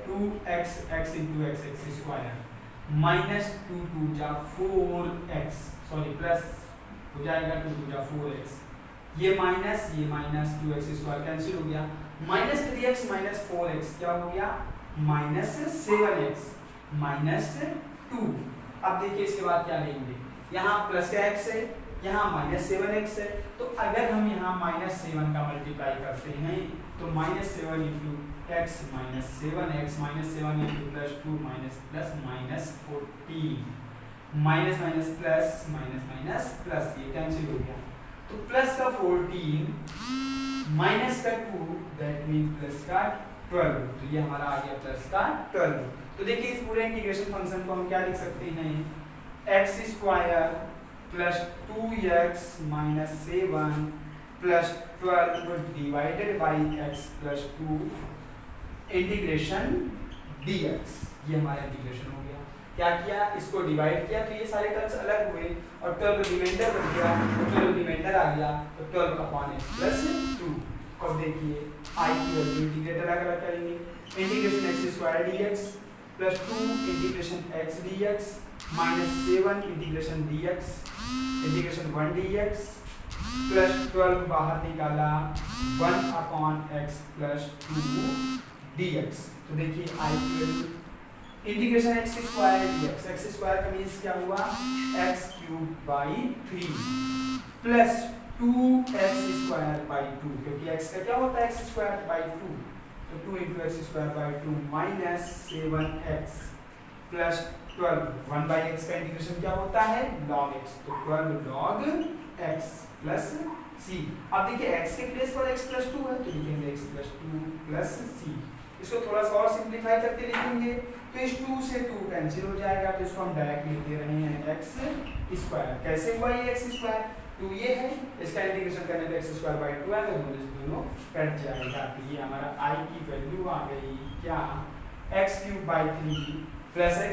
2x x into x square minus 2 2 जा 4x, सॉरी प्लस हो जाएगा 2 2 जा 4x, ये माइनस 2x स्क्वायर कैंसिल हो गया, माइनस 3x माइनस 4x क्या हो गया, माइनस 7x माइनस 2। अब देखिए इसके बाद क्या लेंगे, यहाँ प्लस का x है, यहाँ माइनस 7x है, तो अगर हम यहाँ माइनस 7 का मल्टीप्लाई करते हैं तो minus 7 into x minus 7x minus 7 into plus 2 minus plus minus 14 minus minus plus minus minus plus, ये कैंसिल हो गया, तो प्लस का 14 माइनस का 2 दैट मीन प्लस का 12, तो ये हमारा आ गया प्लस का 12। तो देखिए इस पूरे इंटीग्रेशन फंक्शन को हम क्या लिख सकते हैं, x square plus 2x minus 7 plus 12 divided by x plus 2 integration dx। ये हमारा इंटीग्रेशन हो गया। क्या किया, इसको डिवाइड किया तो ये सारे टर्म्स अलग हुए और 12 रिमाइंडर बच गया, तो 12 रिमाइंडर आ गया, तो 12 अपॉन x प्लस 2। अब देखिए i की वैल्यू इंटीग्रेट अलग अलग करेंगे, integration x square dx plus 2 integration x dx minus 7 integration dx integration 1 dx plus 12 बाहर निकाला 1 अपॉन x प्लस 2 dx। तो देखिए i की value integration x square dx, x square का मींस क्या हुआ, x cube by 3 plus 2x² 2, क्योंकि x का क्या होता है x²/2, तो 2 × x²/2 minus 7x plus 12 1/x का इंटीग्रेशन क्या होता है log x, तो 12 log x प्लस c। अब देखिए x के प्लेस पर x + 2 है तो लिखेंगे x + 2 प्लस c। इसको थोड़ा सा और सिंपलीफाई करके लिखेंगे तो इस 2 से 2 कैंसिल हो जाएगा, तो इसको हम डायरेक्ट लिख दे रहे हैं x²। कैसे हुआ ये x²? 2 ये है, इसका इंटीग्रेशन करने पे x²/2 है, तो दोनों कट जाएगा। तो ये हमारा i की वैल्यू आ गई क्या x³/3 plus x²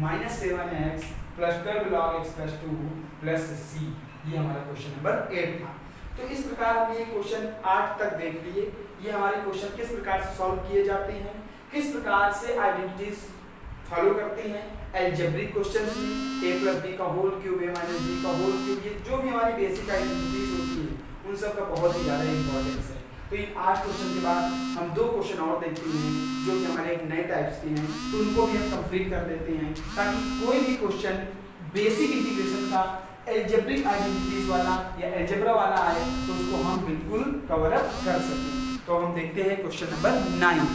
minus 7x plus 12 log x + 2 plus c। ये हमारा क्वेश्चन नंबर 8 था। तो इस प्रकार हमने ये क्वेश्चन 8 तक देख लिए। ये हमारे क्वेश्चन किस प्रकार से सॉल्व किए जाते हैं, किस प्रकार से आइडेंटिटीज फॉलो करते हैं, अलजेब्रिक क्वेश्चंस में a + b का होल क्यूब, a - b का होल क्यूब, ये जो भी हमारी बेसिक आइडेंटिटीज होती है उन सब का बहुत ही ज़्यादा इंपॉर्टेंस है। तो इन 8 क्वेश्चन के बाद हम 2 क्वेश्चन और देखते हैं जो कि हमारे एक नए टाइप्स के हैं, तो उनको भी हम कंप्लीट कर लेते हैं ताकि कोई भी क्वेश्चन बेसिक इंटीग्रेशन का अलजेब्रिक आइडेंटिटीज वाला या अलजेब्रा वाला आए तो उसको हम बिल्कुल कवर अप कर सकें। तो हम देखते हैं क्वेश्चन नंबर 9।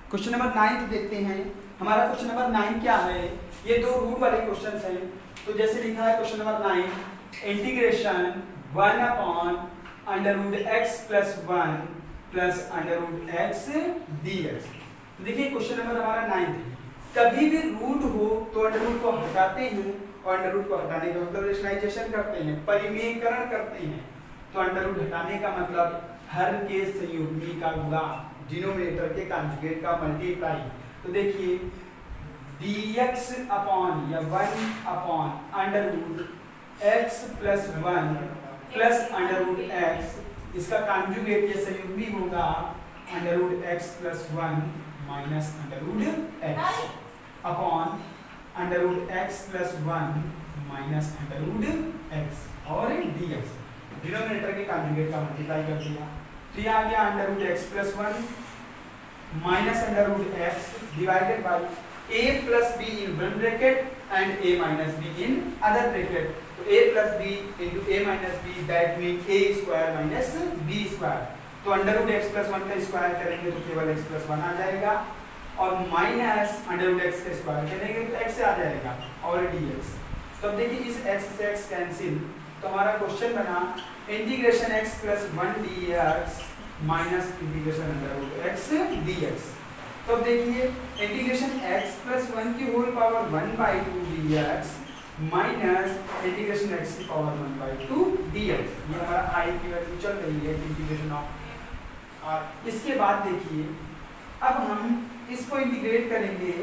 क्वेश्चन नंबर 9 देखते हैं। हमारा क्वेश्चन नंबर 9 क्या है, ये 2 रूट वाले क्वेश्चंस हैं। तो जैसे लिखा है question number 9 integration 1/√x + 1 + √x dx। देखिए क्वेश्चन नंबर हमारा 9 है। कभी भी रूट हो तो अंडर को हटाते हैं और अंडर को हटाने का मतलब रेशनलाइजेशन करते हैं, परिमेयकरण करते हैं। तो अंडर हटाने का मतलब हर के संयुग्मी का गुणा, डिनोमिनेटर के कॉन्जुगेट का मल्टीप्लाई। तो देखिए dx अपॉन या 1/√x + 1 + √x, इसका कॉन्जुगेट ये संयुग्मी होगा √x + 1 minus √x upon √x + 1 minus √x और dx, डिनोमिनेटर के कॉन्जुगेट का मल्टीप्लाई कर दिया। तो ये आ गया √x + 1 minus √x divided by a + b in one bracket and a - b in other bracket। तो a + b into a - b that means a² - b²। तो √x + 1 का स्क्वायर करेंगे तो केवल x + 1 आ जाएगा और माइनस √x का स्क्वायर करेंगे तो x आ जाएगा और dx। तो अब देखिए इस x से x कैंसिल, तो हमारा क्वेश्चन बना integration x + 1 dx minus integration √x dx। तो अब देखिए इंटीग्रेशन x + 1 की whole power 1/2 dx minus integration x की पावर 1/2 dx। ये हमारा i की वैल्यू चल रही है इंटीग्रेशन ऑफ। और इसके बाद देखिए अब हम इसको इंटीग्रेट करेंगे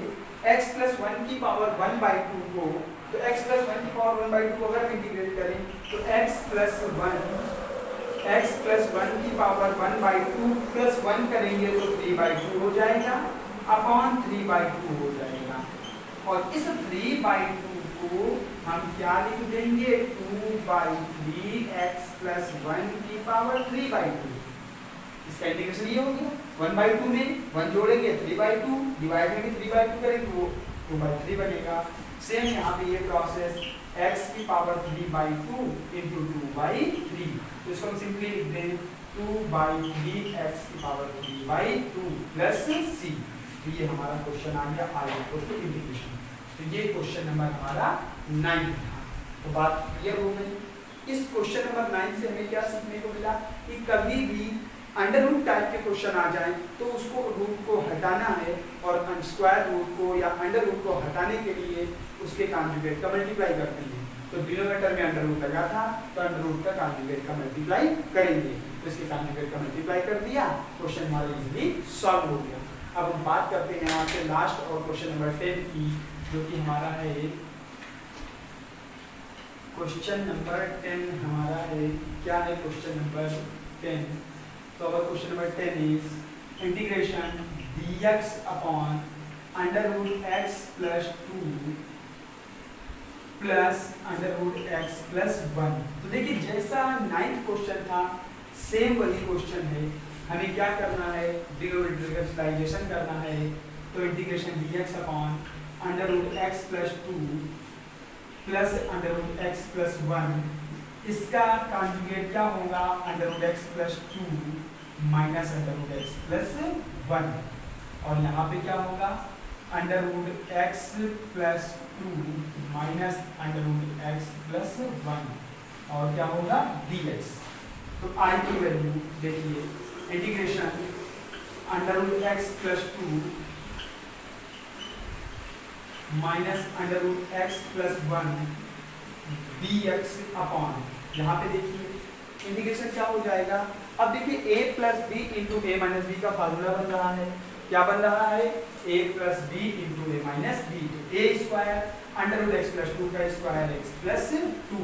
x + 1 की पावर 1/2 को, तो x + 1 की पावर 1/2 को अगर इंटीग्रेट करें तो x + 1 की पावर 1/2 + 1 करेंगे तो 3/2 हो जाएगा अपॉन 3/2 हो जाएगा। और इस 3/2 को हम क्या लिख देंगे 2/3x + 1 की पावर 3/2। इसका इंटीग्रेशन ये हो गया 1/2 में 1 जोड़ेंगे 3/2 डिवाइड में 3/2 करेंगे वो 2/3 बनेगा। सेम यहाँ पे ये प्रोसेस x की पावर 3/2 into 2/3, तो इसको हम सिंपली लिख दें 2/3x की पावर 3/2 प्लस c। तो ये हमारा क्वेश्चन आ गया i = इंटीग्रेशन। तो ये क्वेश्चन नंबर हमारा 9 था। तो बात क्लियर हो गई। इस क्वेश्चन नंबर 9 से हमें क्या सीखने को मिला कि कभी भी अंडर रूट टाइप के क्वेश्चन आ जाए तो उसको रूट को हटाना है और स्क्वायर रूट को या अंडर रूट को हटाने के लिए उसके कॉन्जुगेट का मल्टीप्लाई करते हैं। तो डिनोमिनेटर में अंडर रूट लगा था तो अंडर रूट का कॉन्जुगेट का मल्टीप्लाई करेंगे, तो इसके कॉन्जुगेट का मल्टीप्लाई कर दिया, क्वेश्चन हमारा इजीली सॉल्व हो गया। अब हम बात करते हैं यहाँ से लास्ट और क्वेश्चन नंबर 10 की, जो कि हमारा है क्वेश्चन नंबर 10 हमारा है क्या है क्वेश्चन नंबर 10। तो our question number 10 is integration dx upon √x + 2 plus √x + 1। तो देखिए जैसा 9th क्वेश्चन था सेम वही क्वेश्चन है। हमें क्या करना है डिनोमिनेटर का रेशनलाइजेशन करना है। तो integration dx upon √x + 2 plus √x + 1 इसका कॉन्जुगेट क्या होगा, under root x plus 2 minus under root x plus 1, और यहाँ पे क्या होगा, under root x plus 2 minus under root x plus 1, और क्या होगा dx। तो आई की वैल्यू देखिए, integration under root x plus 2 minus under root x plus 1 dx upon, यहाँ पे देखिए इंटीग्रेशन क्या हो जाएगा। अब देखिए a plus b into a minus b का फार्मूला बन रहा है, क्या बन रहा है, a plus b into a minus b, a square under root x plus 2 का square x plus 2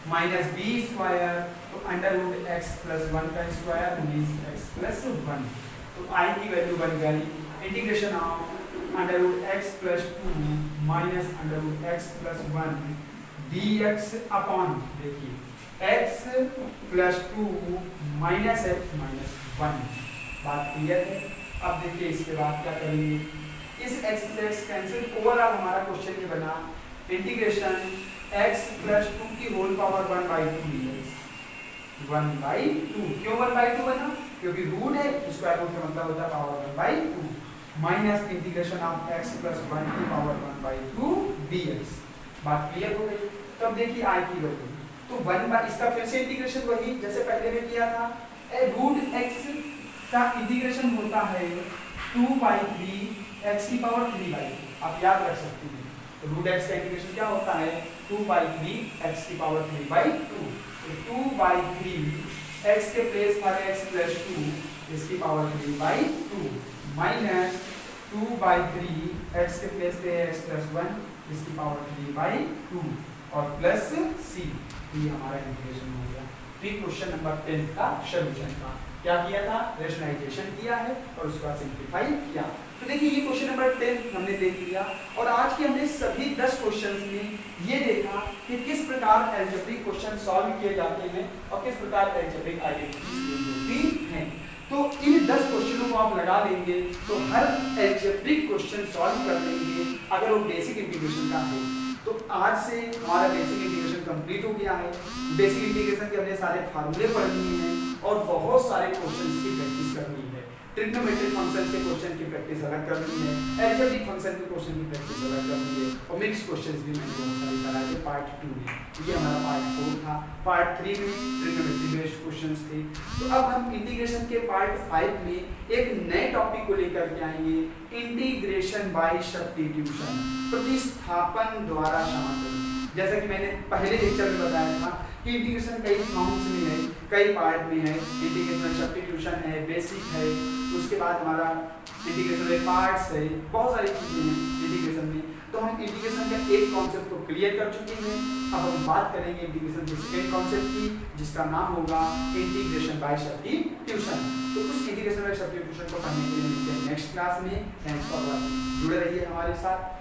minus b square, तो अंडर रूट एक्स प्लस 1 का स्क्वायर मीन्स एक्स प्लस 1। तो आई की वैल्यू बन गई integration of under root x plus 2 minus under root x plus 1 dx upon, देखिए x plus 2 minus x minus 1। बात clear है। अब देखिए इसके बाद क्या करेंगे, इस x से x कैंसिल, ओवरऑल हमारा क्वेश्चन ये बना इंटीग्रेशन x प्लस 2 की होल पावर 1/2 dx, 1/2। क्यों 1/2 बना, क्योंकि रूट है, स्क्वायर रूट का मतलब होता है power 1/2 minus integration of x plus 1 की पावर 1/2 dx। बात क्लियर हो गई। तो अब देखिए आई की वैल्यू, तो 1 इसका फिर से इंटीग्रेशन वही जैसे पहले में किया था, रूट x का इंटीग्रेशन होता है 2/3 x की पावर 3/2। आप याद रख सकते हैं रूट x का इंटीग्रेशन क्या होता है 2/3 x की पावर 3/2। 2/3 x के प्लेस पर x प्लस 2 इसकी पावर 3/2 माइनस 2/3 x के प्लेस पे x प्लस 1 इसकी पावर 3/2 और प्लस c। ये हमारा इंटीग्रेशन हो गया। तो ये क्वेश्चन नंबर 10 का सॉल्यूशन था। क्या किया था, रेशनलाइजेशन किया है और उसके बाद सिंप्लीफाई किया। तो देखिए ये क्वेश्चन नंबर 10 हमने देख लिया, और आज के हमने सभी 10 क्वेश्चंस में ये देखा कि किस प्रकार अलजेब्रिक क्वेश्चन सॉल्व किए जाते हैं और किस प्रकार अलजेब्रिक आइडेंटिटीज होती हैं। तो इन 10 क्वेश्चनों को आप लगा लेंगे तो हर अलजेब्रिक क्वेश्चन सॉल्व कर लेंगे अगर वो बेसिक इंटीग्रेशन का है। तो आज से हमारा बेसिक इंटीग्रेशन कंप्लीट हो गया है। बेसिक इंटीग्रेशन के हमने सारे फार्मूले पढ़ लिए हैं और बहुत सारे क्वेश्चंस की प्रैक्टिस करनी है। ट्रिग्नोमेट्रिक फंक्शंस के क्वेश्चन की प्रैक्टिस अलग करनी है, अलजेब्रिक फंक्शन के क्वेश्चन की प्रैक्टिस अलग करनी है, और मिक्स क्वेश्चंस भी मैंने बहुत सारे कराए थे पार्ट 2 में। ये हमारा पार्ट 4 था। पार्ट 3 में ट्रिग्नोमेट्री बेस्ड क्वेश्चंस थे। तो अब हम इंटीग्रेशन के पार्ट 5 में एक नए टॉपिक को लेकर के आएंगे, इंटीग्रेशन बाय सब्स्टिट्यूशन, प्रतिस्थापन द्वारा समाकलन। जैसा कि मैंने पहले लेक्चर में बताया था कि इंटीग्रेशन कई फॉर्म्स में है, कई पार्ट में है। इंटीग्रेशन सब्स्टिट्यूशन है, बेसिक है, उसके बाद हमारा इंटीग्रेशन में पार्ट्स है, बहुत सारी चीजें हैं इंटीग्रेशन में। तो हम इंटीग्रेशन के एक कॉन्सेप्ट को क्लियर कर चुके हैं। अब हम बात करेंगे इंटीग्रेशन के सेकंड कॉन्सेप्ट की, जिसका नाम होगा इंटीग्रेशन बाय सब्स्टिट्यूशन। तो उस इंटीग्रेशन बाय सब्स्टिट्यूशन को पढ़ने के लिए मिलते हैं नेक्स्ट क्लास में। Thanks for watching. जुड़े रहिए हमारे साथ।